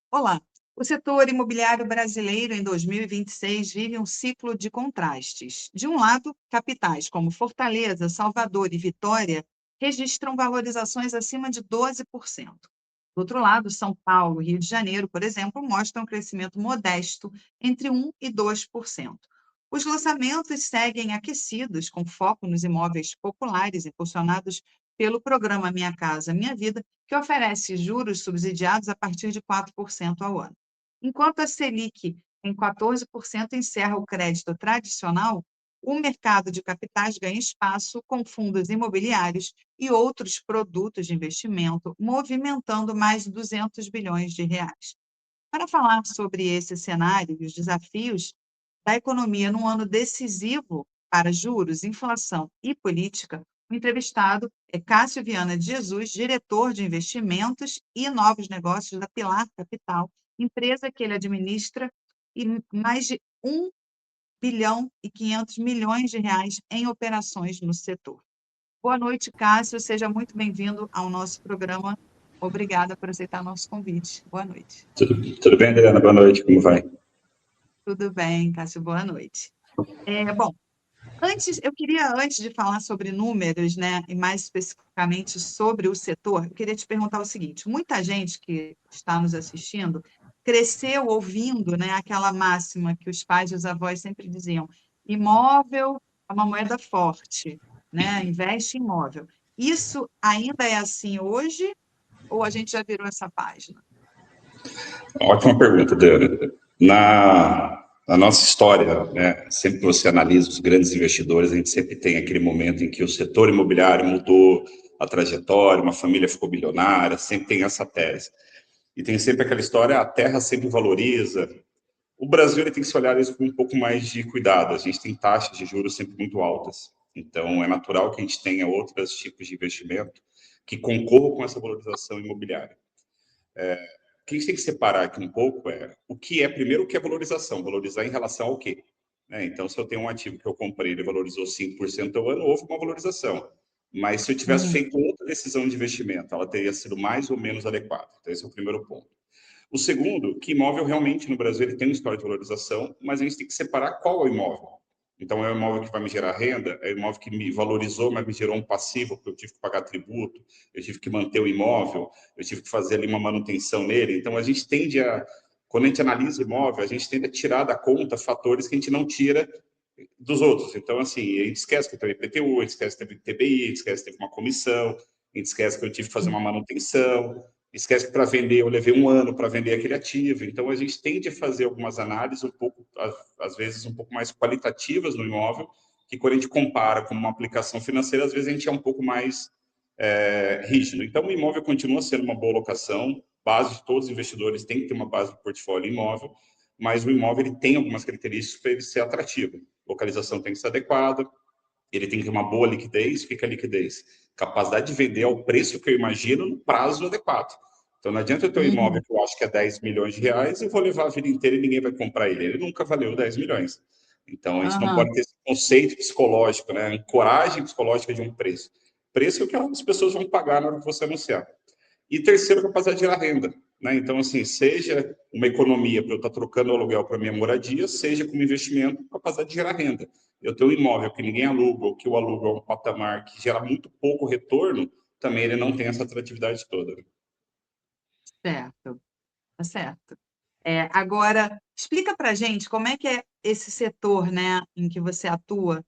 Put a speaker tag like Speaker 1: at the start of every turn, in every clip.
Speaker 1: Olá! O setor imobiliário brasileiro em 2026 vive um ciclo de contrastes. De um lado, capitais como Fortaleza, Salvador e Vitória registram valorizações acima de 12%. Do outro lado, São Paulo e Rio de Janeiro, por exemplo, mostram um crescimento modesto entre 1% e 2%. Os lançamentos seguem aquecidos, com foco nos imóveis populares, impulsionados pelo programa Minha Casa Minha Vida, que oferece juros subsidiados a partir de 4% ao ano. Enquanto a Selic, em 14%, encerra o crédito tradicional, o mercado de capitais ganha espaço com fundos imobiliários e outros produtos de investimento, movimentando mais de 200 bilhões de reais. Para falar sobre esse cenário e os desafios da economia num ano decisivo para juros, inflação e política, o entrevistado é Cássio Viana de Jesus, diretor de investimentos e novos negócios da Pilar Capital, empresa que ele administra e mais de 1,5 bilhão em operações no setor. Boa noite, Cássio. Seja muito bem-vindo ao nosso programa. Obrigada por aceitar nosso convite. Boa noite.
Speaker 2: Tudo bem, Adriana? Boa noite, como vai?
Speaker 1: Tudo bem, Cássio, boa noite. Bom, eu queria, antes de falar sobre números, né, e mais especificamente sobre o setor, eu queria te perguntar o seguinte: muita gente que está nos assistindo cresceu ouvindo, né, aquela máxima que os pais e os avós sempre diziam: imóvel é uma moeda forte, né, investe em imóvel. Isso ainda é assim hoje ou a gente já virou essa página?
Speaker 2: Ótima pergunta, Adriana. Na nossa história, né, sempre que você analisa os grandes investidores, a gente sempre tem aquele momento em que o setor imobiliário mudou a trajetória, uma família ficou bilionária, sempre tem essa tese. E tem sempre aquela história, a terra sempre valoriza. O Brasil ele tem que se olhar isso com um pouco mais de cuidado. A gente tem taxas de juros sempre muito altas. Então, é natural que a gente tenha outros tipos de investimento que concorram com essa valorização imobiliária. O que a gente tem que separar aqui um pouco é o que é, primeiro, o que é valorização. Valorizar em relação ao quê? Então, se eu tenho um ativo que eu comprei, ele valorizou 5% ao ano, houve uma valorização. Mas se eu tivesse
Speaker 1: Uhum.
Speaker 2: feito outra decisão de investimento, ela teria sido mais ou menos adequada. Então, esse é o primeiro ponto. O segundo, que imóvel realmente no Brasil ele tem uma história de valorização, mas a gente tem que separar qual é o imóvel. Então, é o imóvel que vai me gerar renda, é o imóvel que me valorizou, mas me gerou um passivo, porque eu tive que pagar tributo, eu tive que manter o imóvel, eu tive que fazer ali uma manutenção nele. Então, a gente tende a, quando a gente analisa o imóvel, a gente tende a tirar da conta fatores que a gente não tira dos outros. Então, assim, a gente esquece que teve IPTU, a gente esquece que teve TBI, a gente esquece que teve uma comissão, a gente esquece que eu tive que fazer uma manutenção, esquece que para vender eu levei um ano para vender aquele ativo. Então, a gente tende a fazer algumas análises um pouco, às vezes, um pouco mais qualitativas no imóvel, que quando a gente compara com uma aplicação financeira, às vezes a gente é um pouco mais rígido. Então, o imóvel continua sendo uma boa locação, base de todos os investidores tem que ter uma base do portfólio imóvel, mas o imóvel ele tem algumas características para ele ser atrativo. Localização tem que ser adequada, ele tem que ter uma boa liquidez. O que é liquidez? Capacidade de vender ao preço que eu imagino no prazo adequado. Então, não adianta eu ter um imóvel
Speaker 1: Uhum.
Speaker 2: que eu acho que é 10 milhões de reais e eu vou levar a vida inteira e ninguém vai comprar ele. Ele nunca valeu 10 milhões. Então, a gente não
Speaker 1: Aham.
Speaker 2: pode ter esse conceito psicológico, né? A coragem psicológica de um preço. Preço é o que as pessoas vão pagar na hora que você anunciar. E terceiro, capacidade de gerar renda. Né? Então, assim, seja uma economia para eu estar trocando o aluguel para minha moradia, seja como investimento, capacidade de gerar renda. Eu tenho um imóvel que ninguém aluga, ou que o aluga a um patamar que gera muito pouco retorno, também ele não tem essa atratividade toda.
Speaker 1: Certo, tá certo. Agora, explica para a gente como é que é esse setor, né, em que você atua,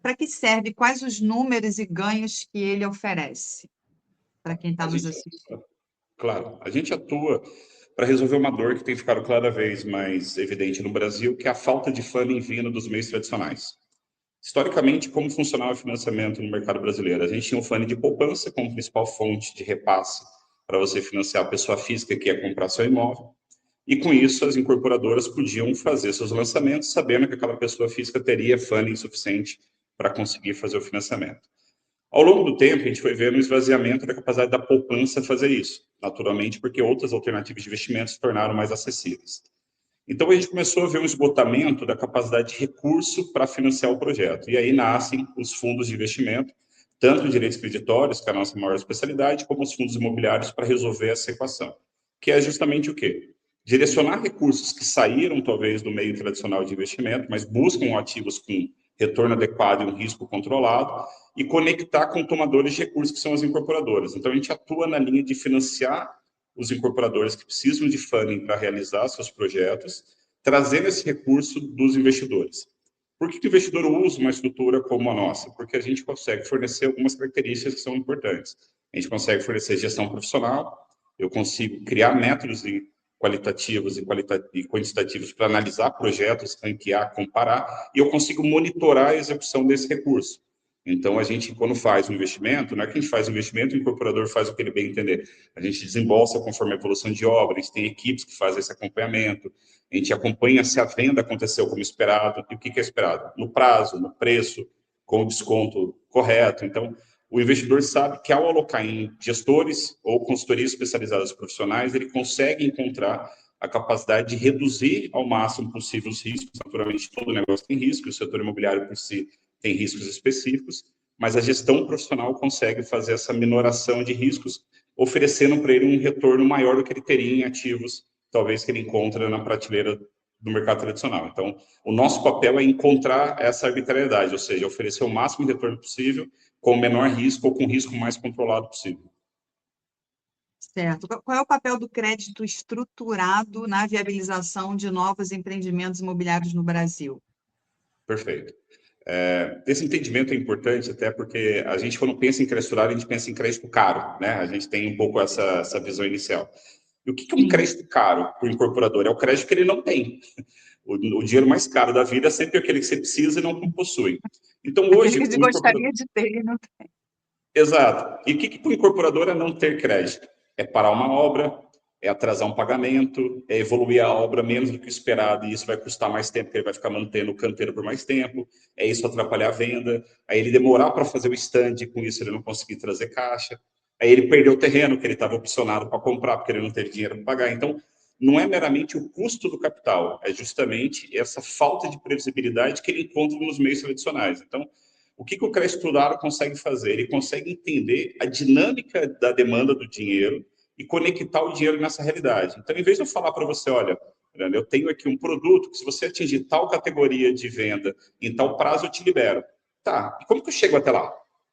Speaker 1: para que serve, quais os números e ganhos que ele oferece para quem está
Speaker 2: A
Speaker 1: nos
Speaker 2: gente,
Speaker 1: assistindo.
Speaker 2: claro, a gente atua para resolver uma dor que tem ficado cada vez mais evidente no Brasil, que é a falta de funding vindo dos meios tradicionais. Historicamente, como funcionava o financiamento no mercado brasileiro? A gente tinha um fundo de poupança como principal fonte de repasse para você financiar a pessoa física que ia comprar seu imóvel. E com isso, as incorporadoras podiam fazer seus lançamentos sabendo que aquela pessoa física teria funding suficiente para conseguir fazer o financiamento. Ao longo do tempo, a gente foi vendo o esvaziamento da capacidade da poupança fazer isso, naturalmente, porque outras alternativas de investimento se tornaram mais acessíveis. Então, a gente começou a ver um esgotamento da capacidade de recurso para financiar o projeto. E aí nascem os fundos de investimento, tanto direitos creditórios, que é a nossa maior especialidade, como os fundos imobiliários para resolver essa equação. Que é justamente o quê? direcionar recursos que saíram, talvez, do meio tradicional de investimento, mas buscam ativos com retorno adequado e um risco controlado, e conectar com tomadores de recursos, que são as incorporadoras. Então, a gente atua na linha de financiar os incorporadores que precisam de funding para realizar seus projetos, trazendo esse recurso dos investidores. Por que o investidor usa uma estrutura como a nossa? Porque a gente consegue fornecer algumas características que são importantes. A gente consegue fornecer gestão profissional, eu consigo criar métodos qualitativos e quantitativos para analisar projetos, ranquear, comparar, e eu consigo monitorar a execução desse recurso. Então, a gente, quando faz um investimento, não é que a gente faz um investimento e o incorporador faz o que ele bem entender. A gente desembolsa conforme a evolução de obra, a gente tem equipes que fazem esse acompanhamento, a gente acompanha se a venda aconteceu como esperado, e o que é esperado? No prazo, no preço, com o desconto correto. Então, o investidor sabe que ao alocar em gestores ou consultorias especializadas profissionais, ele consegue encontrar a capacidade de reduzir ao máximo possível os riscos. Naturalmente, todo negócio tem risco, o setor imobiliário por si tem riscos específicos, mas a gestão profissional consegue fazer essa minoração de riscos, oferecendo para ele um retorno maior do que ele teria em ativos, talvez, que ele encontra na prateleira do mercado tradicional. Então, o nosso papel é encontrar essa arbitrariedade, ou seja, oferecer o máximo de retorno possível, com o menor risco ou com o risco mais controlado possível.
Speaker 1: Certo. Qual é o papel do crédito estruturado na viabilização de novos empreendimentos imobiliários no Brasil?
Speaker 2: Perfeito. Esse entendimento é importante, até porque a gente, quando pensa em crédito estruturado, a gente pensa em crédito caro, né? A gente tem um pouco essa visão inicial. E o que é um crédito caro para o incorporador? É o crédito que ele não tem. O dinheiro mais caro da vida é sempre aquele que você precisa e não possui. Então, hoje,
Speaker 1: aquele que
Speaker 2: o
Speaker 1: gostaria de ter e não tem.
Speaker 2: Exato. E o que para o incorporador é não ter crédito? É parar uma obra, é atrasar um pagamento, é evoluir a obra menos do que esperado, e isso vai custar mais tempo, porque ele vai ficar mantendo o canteiro por mais tempo, é isso atrapalhar a venda, aí ele demorar para fazer o stand, com isso ele não conseguir trazer caixa, aí ele perdeu o terreno que ele estava opcionado para comprar, porque ele não teve dinheiro para pagar. Então, não é meramente o custo do capital, é justamente essa falta de previsibilidade que ele encontra nos meios tradicionais. Então, o que o crédito estruturado consegue fazer? Ele consegue entender a dinâmica da demanda do dinheiro e conectar o dinheiro nessa realidade. Então, em vez de eu falar para você, olha, eu tenho aqui um produto que, se você atingir tal categoria de venda em tal prazo, eu te libero. Tá, e como que eu chego até lá?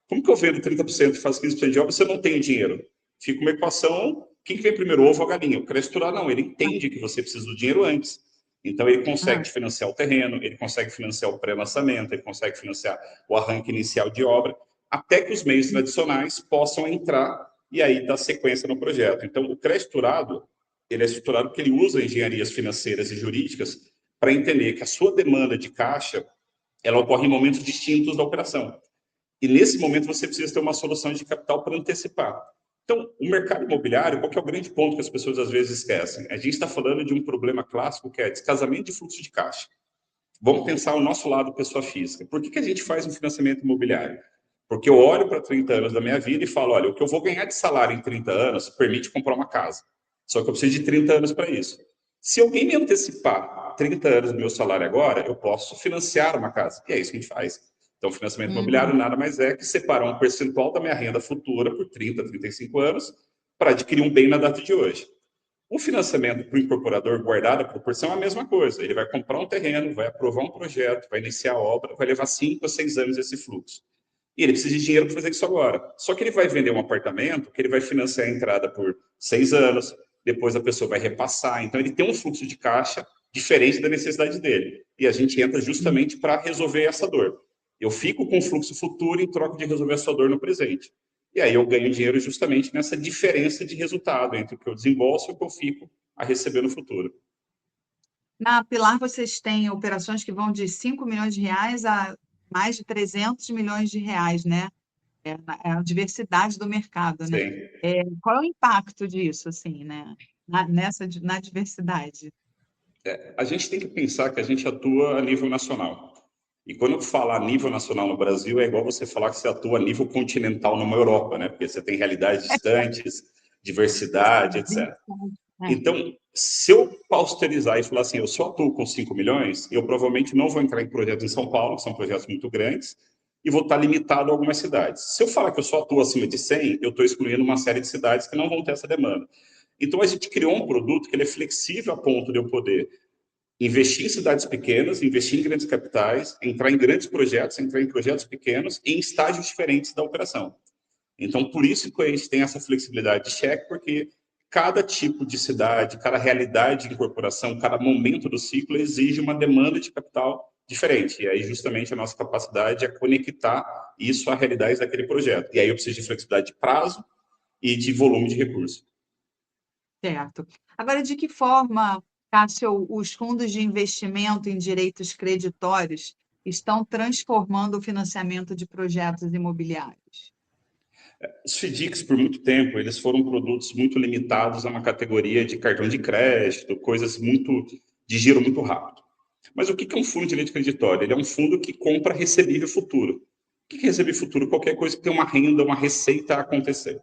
Speaker 2: Como que eu vendo 30% e faço 15% de obra se eu não tenho dinheiro? Fica uma equação, quem que vem primeiro, ovo ou a galinha? O crédito estruturado não, ele entende que você precisa do dinheiro antes. Então, ele consegue te financiar o terreno, ele consegue financiar o pré-lançamento, ele consegue financiar o arranque inicial de obra, até que os meios tradicionais possam entrar e aí dar sequência no projeto. Então, o crédito estruturado, ele é estruturado porque ele usa engenharias financeiras e jurídicas para entender que a sua demanda de caixa, ela ocorre em momentos distintos da operação. E nesse momento você precisa ter uma solução de capital para antecipar. Então, o mercado imobiliário, qual que é o grande ponto que as pessoas às vezes esquecem? A gente está falando de um problema clássico que é descasamento de fluxo de caixa. Vamos pensar o nosso lado pessoa física. Por que a gente faz um financiamento imobiliário? Porque eu olho para 30 anos da minha vida e falo, olha, o que eu vou ganhar de salário em 30 anos permite comprar uma casa. Só que eu preciso de 30 anos para isso. Se alguém me antecipar 30 anos do meu salário agora, eu posso financiar uma casa. E é isso que a gente faz. Então, o financiamento imobiliário nada mais é que separar um percentual da minha renda futura por 30, 35 anos para adquirir um bem na data de hoje. O financiamento para o incorporador, guardado a proporção, é a mesma coisa. Ele vai comprar um terreno, vai aprovar um projeto, vai iniciar a obra, vai levar 5 a 6 anos esse fluxo. E ele precisa de dinheiro para fazer isso agora. Só que ele vai vender um apartamento que ele vai financiar a entrada por 6 anos, depois a pessoa vai repassar. Então, ele tem um fluxo de caixa diferente da necessidade dele. E a gente entra justamente para resolver essa dor. Eu fico com o fluxo futuro em troca de resolver a sua dor no presente. E aí eu ganho dinheiro justamente nessa diferença de resultado entre o que eu desembolso e o que eu fico a receber no futuro.
Speaker 1: Na Pilar, vocês têm operações que vão de 5 milhões de reais a mais de 300 milhões de reais, né? É a diversidade do mercado, né?
Speaker 2: Sim.
Speaker 1: Qual é o impacto disso, assim, né? Na diversidade?
Speaker 2: A gente tem que pensar que a gente atua a nível nacional. E quando eu falar a nível nacional no Brasil, é igual você falar que você atua a nível continental numa Europa, né? Porque você tem realidades distantes, diversidade, etc. Então, se eu pausterizar e falar assim, eu só atuo com 5 milhões, eu provavelmente não vou entrar em projetos em São Paulo, que são projetos muito grandes, e vou estar limitado a algumas cidades. Se eu falar que eu só atuo acima de 100, eu estou excluindo uma série de cidades que não vão ter essa demanda. Então, a gente criou um produto que ele é flexível a ponto de eu poder investir em cidades pequenas, investir em grandes capitais, entrar em grandes projetos, entrar em projetos pequenos, em estágios diferentes da operação. Então, por isso que a gente tem essa flexibilidade de cheque, porque cada tipo de cidade, cada realidade de incorporação, cada momento do ciclo exige uma demanda de capital diferente. E aí, justamente, a nossa capacidade é conectar isso à realidade daquele projeto. E aí eu preciso de flexibilidade de prazo e de volume de recursos.
Speaker 1: Certo. Agora, de que forma, Cássio, os fundos de investimento em direitos creditórios estão transformando o financiamento de projetos imobiliários?
Speaker 2: Os FDICs, por muito tempo, eles foram produtos muito limitados a uma categoria de cartão de crédito, coisas muito de giro muito rápido. Mas o que é um fundo de direito creditório? Ele é um fundo que compra recebível futuro. O que é recebível futuro? Qualquer coisa que tem uma renda, uma receita a acontecer.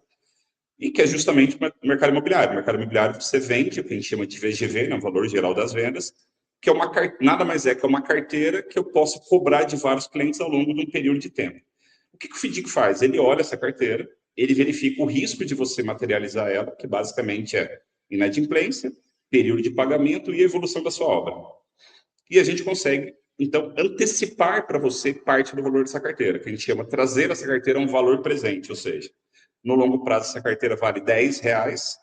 Speaker 2: E que é justamente o mercado imobiliário. O mercado imobiliário você vende, o que a gente chama de VGV, né, o valor geral das vendas, que é nada mais é que uma carteira que eu posso cobrar de vários clientes ao longo de um período de tempo. O que o FDIC faz? Ele olha essa carteira, ele verifica o risco de você materializar ela, que basicamente é inadimplência, período de pagamento e evolução da sua obra. E a gente consegue, então, antecipar para você parte do valor dessa carteira, que a gente chama trazer essa carteira a um valor presente, ou seja, no longo prazo essa carteira vale R$ 10,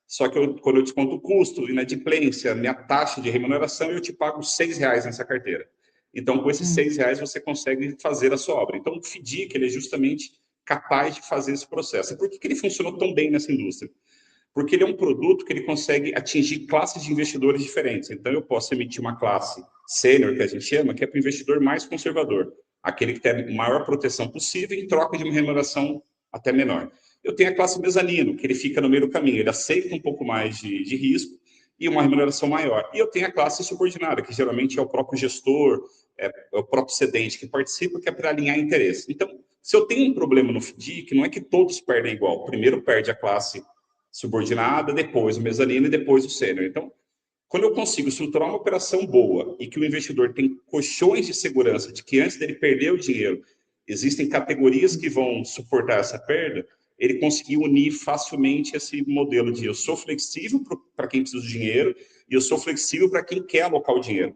Speaker 2: só que quando eu desconto o custo, inadimplência, minha taxa de remuneração, eu te pago R$ 6 nessa carteira. Então, com esses R$ 6, você consegue fazer a sua obra. Então, o FDIC, ele é justamente capaz de fazer esse processo. E por que ele funcionou tão bem nessa indústria? Porque ele é um produto que ele consegue atingir classes de investidores diferentes. Então, eu posso emitir uma classe sênior, que a gente chama, que é para o investidor mais conservador, aquele que tem a maior proteção possível em troca de uma remuneração até menor. Eu tenho a classe mezanino, que ele fica no meio do caminho, ele aceita um pouco mais de risco e uma remuneração maior. E eu tenho a classe subordinada, que geralmente é o próprio gestor, é o próprio cedente que participa, que é para alinhar interesse. Então, se eu tenho um problema no FDIC, não é que todos perdem igual. Primeiro perde a classe subordinada, depois o mezanino e depois o sênior. Então, quando eu consigo estruturar uma operação boa e que o investidor tem colchões de segurança de que antes dele perder o dinheiro, existem categorias que vão suportar essa perda, ele conseguiu unir facilmente esse modelo de eu sou flexível para quem precisa de dinheiro e eu sou flexível para quem quer alocar o dinheiro.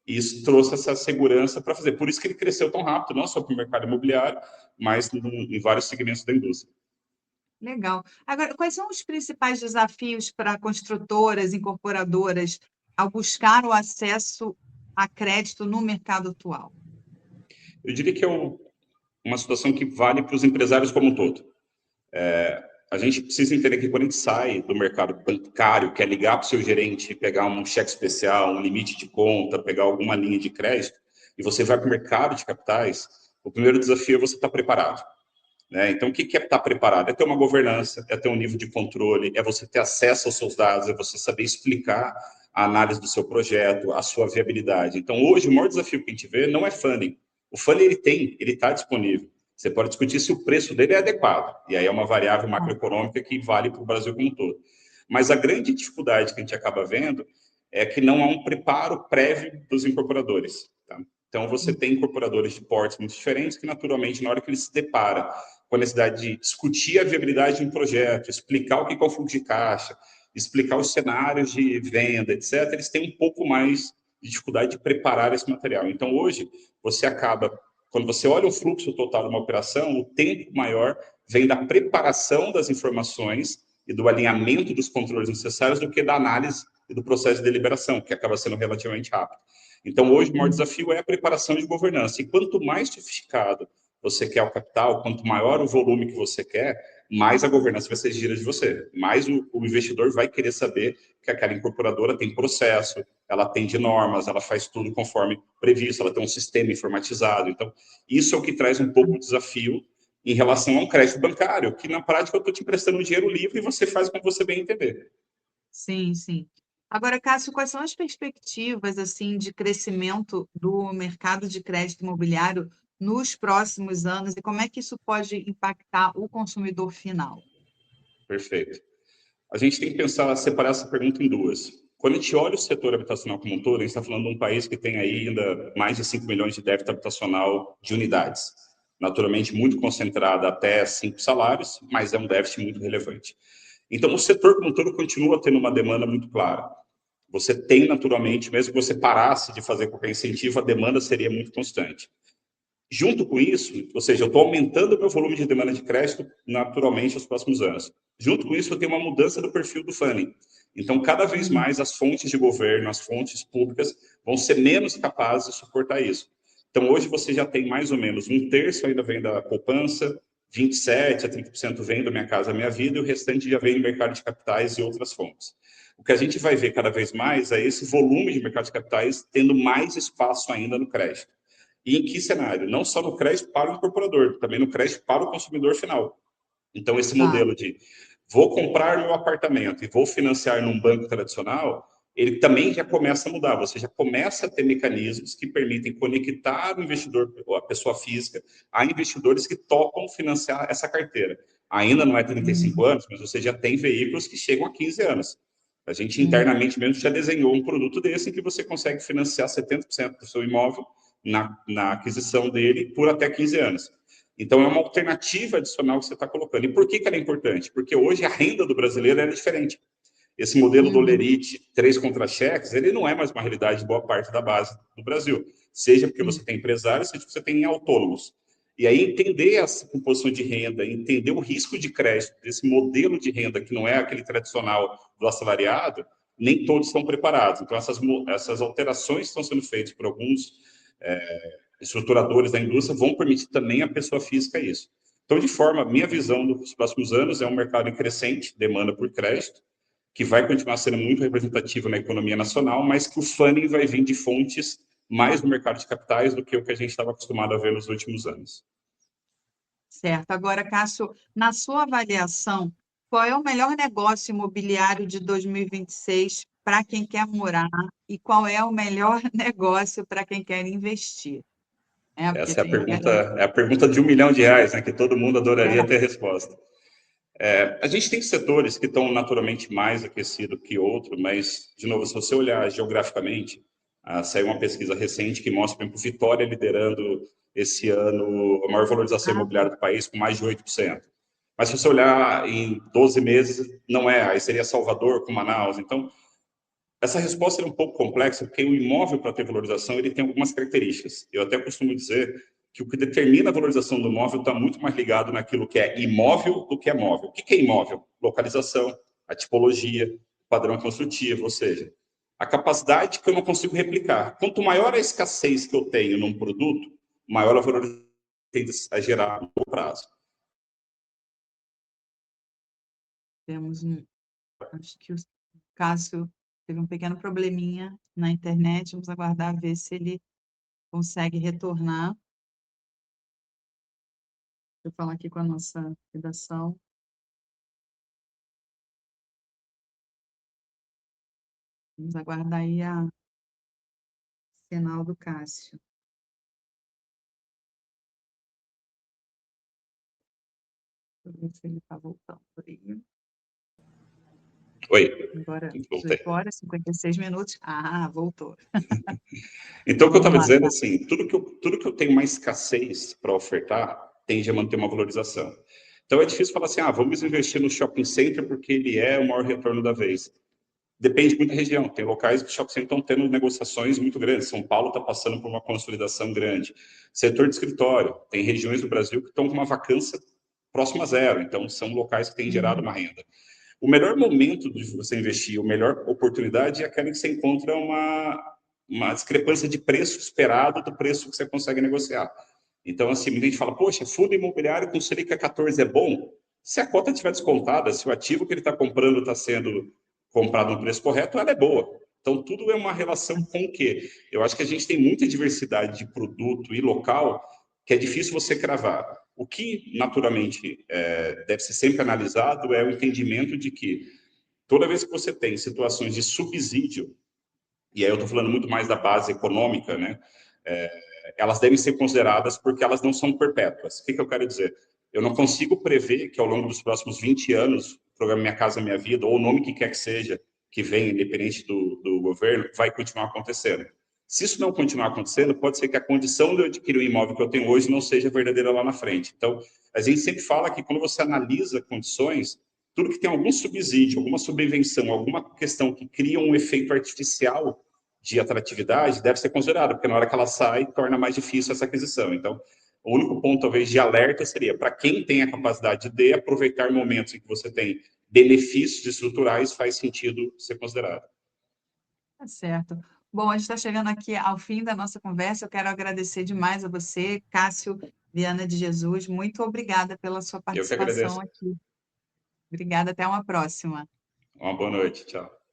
Speaker 2: E isso trouxe essa segurança para fazer. Por isso que ele cresceu tão rápido, não só para o mercado imobiliário, mas em vários segmentos da indústria.
Speaker 1: Legal. Agora, quais são os principais desafios para construtoras, incorporadoras, ao buscar o acesso a crédito no mercado atual?
Speaker 2: Eu diria que é uma situação que vale para os empresários como um todo. A gente precisa entender que quando a gente sai do mercado bancário, quer ligar para o seu gerente, pegar um cheque especial, um limite de conta, pegar alguma linha de crédito, e você vai para o mercado de capitais, o primeiro desafio é você estar preparado. Né? Então, o que é estar preparado? É ter uma governança, é ter um nível de controle, é você ter acesso aos seus dados, é você saber explicar a análise do seu projeto, a sua viabilidade. Então, hoje, o maior desafio que a gente vê não é funding. O funding, ele está disponível. Você pode discutir se o preço dele é adequado. E aí é uma variável macroeconômica que vale para o Brasil como um todo. Mas a grande dificuldade que a gente acaba vendo é que não há um preparo prévio dos incorporadores. Tá? Então, você tem incorporadores de portes muito diferentes que, naturalmente, na hora que eles se deparam com a necessidade de discutir a viabilidade de um projeto, explicar o que é o fluxo de caixa, explicar os cenários de venda, etc., eles têm um pouco mais de dificuldade de preparar esse material. Então, hoje, você acaba, quando você olha o fluxo total de uma operação, o tempo maior vem da preparação das informações e do alinhamento dos controles necessários do que da análise e do processo de deliberação, que acaba sendo relativamente rápido. Então, hoje, o maior desafio é a preparação de governança. E quanto mais sofisticado você quer o capital, quanto maior o volume que você quer, mais a governança vai ser gira de você. Mais o investidor vai querer saber que aquela incorporadora tem processo, ela atende normas, ela faz tudo conforme previsto, ela tem um sistema informatizado. Então, isso é o que traz um pouco de desafio em relação a um crédito bancário, que na prática eu estou te emprestando dinheiro livre e você faz como você bem entender.
Speaker 1: Sim, sim. Agora, Cássio, quais são as perspectivas assim de crescimento do mercado de crédito imobiliário nos próximos anos e como é que isso pode impactar o consumidor final?
Speaker 2: Perfeito. A gente tem que pensar, separar essa pergunta em duas. Quando a gente olha o setor habitacional como um todo, a gente está falando de um país que tem aí ainda mais de 5 milhões de débito habitacional de unidades. Naturalmente, muito concentrada até 5 salários, mas é um déficit muito relevante. Então, o setor como um todo continua tendo uma demanda muito clara. Você tem, naturalmente, mesmo que você parasse de fazer qualquer incentivo, a demanda seria muito constante. Junto com isso, ou seja, eu estou aumentando o meu volume de demanda de crédito naturalmente nos próximos anos. Junto com isso, eu tenho uma mudança do perfil do funding. Então, cada vez mais as fontes de governo, as fontes públicas, vão ser menos capazes de suportar isso. Então, hoje você já tem mais ou menos um terço ainda vem da poupança, 27% a 30% vem do Minha Casa Minha Vida, e o restante já vem do mercado de capitais e outras fontes. O que a gente vai ver cada vez mais é esse volume de mercado de capitais tendo mais espaço ainda no crédito. E em que cenário? Não só no crédito para o incorporador, também no crédito para o consumidor final. Então, esse modelo de vou comprar meu apartamento e vou financiar num banco tradicional, ele também já começa a mudar. Você já começa a ter mecanismos que permitem conectar o investidor, a pessoa física, a investidores que topam financiar essa carteira. Ainda não é 35 anos, mas você já tem veículos que chegam a 15 anos. A gente internamente mesmo já desenhou um produto desse em que você consegue financiar 70% do seu imóvel na aquisição dele por até 15 anos. Então, é uma alternativa adicional que você está colocando. E por que ela é importante? Porque hoje a renda do brasileiro é diferente. Esse modelo do Lerite, 3 contra-cheques, ele não é mais uma realidade de boa parte da base do Brasil. Seja porque você tem empresários, seja porque você tem autônomos. E aí, entender essa composição de renda, entender o risco de crédito desse modelo de renda, que não é aquele tradicional do assalariado, nem todos estão preparados. Então, essas alterações que estão sendo feitas por alguns estruturadores da indústria vão permitir também a pessoa física isso. Então, de forma, minha visão dos próximos anos é um mercado em crescente, demanda por crédito, que vai continuar sendo muito representativo na economia nacional, mas que o funding vai vir de fontes mais no mercado de capitais do que o que a gente estava acostumado a ver nos últimos anos.
Speaker 1: Certo. Agora, Cássio, na sua avaliação, qual é o melhor negócio imobiliário de 2026 para quem quer morar e qual é o melhor negócio para quem quer investir? Porque
Speaker 2: Essa é a pergunta de R$1 milhão, né, que todo mundo adoraria ter resposta. A gente tem setores que estão naturalmente mais aquecidos que outros, mas, de novo, se você olhar geograficamente, saiu uma pesquisa recente que mostra, por exemplo, Vitória liderando esse ano a maior valorização imobiliária do país, com mais de 8%. Mas se você olhar em 12 meses, não é. Aí seria Salvador com Manaus. Então, essa resposta é um pouco complexa, porque o imóvel, para ter valorização, ele tem algumas características. Eu até costumo dizer que o que determina a valorização do imóvel está muito mais ligado naquilo que é imóvel do que é móvel. O que é imóvel? Localização, a tipologia, padrão construtivo, ou seja, a capacidade que eu não consigo replicar. Quanto maior a escassez que eu tenho num produto, maior a valorização tende a gerar no longo prazo.
Speaker 1: Acho que o Cássio teve um pequeno probleminha na internet, vamos aguardar ver se ele consegue retornar. Deixa eu falar aqui com a nossa redação. Vamos aguardar aí a sinal do Cássio. Deixa eu ver se ele está voltando por aí.
Speaker 2: Oi.
Speaker 1: Agora, 18 horas, 56 minutos. Voltou.
Speaker 2: Então, o que eu estava dizendo, assim, tudo que eu tenho mais escassez para ofertar, tende a manter uma valorização. Então, é difícil falar assim, vamos investir no shopping center porque ele é o maior retorno da vez. Depende muito da região. Tem locais que os shopping centers estão tendo negociações muito grandes. São Paulo está passando por uma consolidação grande. Setor de escritório. Tem regiões do Brasil que estão com uma vacância próxima a zero. Então, são locais que têm gerado uma renda. O melhor momento de você investir, a melhor oportunidade é aquela que você encontra uma discrepância de preço esperado do preço que você consegue negociar. Então, assim, muita gente fala, poxa, fundo imobiliário com Selic a 14 é bom? Se a cota estiver descontada, se o ativo que ele está comprando está sendo comprado no preço correto, ela é boa. Então, tudo é uma relação com o quê? Eu acho que a gente tem muita diversidade de produto e local que é difícil você cravar. O que, naturalmente, deve ser sempre analisado é o entendimento de que toda vez que você tem situações de subsídio, e aí eu estou falando muito mais da base econômica, né? Elas devem ser consideradas porque elas não são perpétuas. O que eu quero dizer? Eu não consigo prever que ao longo dos próximos 20 anos, o programa Minha Casa Minha Vida, ou o nome que quer que seja, que venha, independente do governo, vai continuar acontecendo. Se isso não continuar acontecendo, pode ser que a condição de eu adquirir o imóvel que eu tenho hoje não seja verdadeira lá na frente. Então, a gente sempre fala que quando você analisa condições, tudo que tem algum subsídio, alguma subvenção, alguma questão que cria um efeito artificial de atratividade, deve ser considerado, porque na hora que ela sai, torna mais difícil essa aquisição. Então, o único ponto, talvez, de alerta seria para quem tem a capacidade de aproveitar momentos em que você tem benefícios estruturais, faz sentido ser considerado.
Speaker 1: Tá certo. Bom, a gente está chegando aqui ao fim da nossa conversa. Eu quero agradecer demais a você, Cássio Viana de Jesus. Muito obrigada pela sua
Speaker 2: Eu que
Speaker 1: participação
Speaker 2: agradeço.
Speaker 1: aqui. Obrigada, até uma próxima.
Speaker 2: Uma boa noite. Tchau.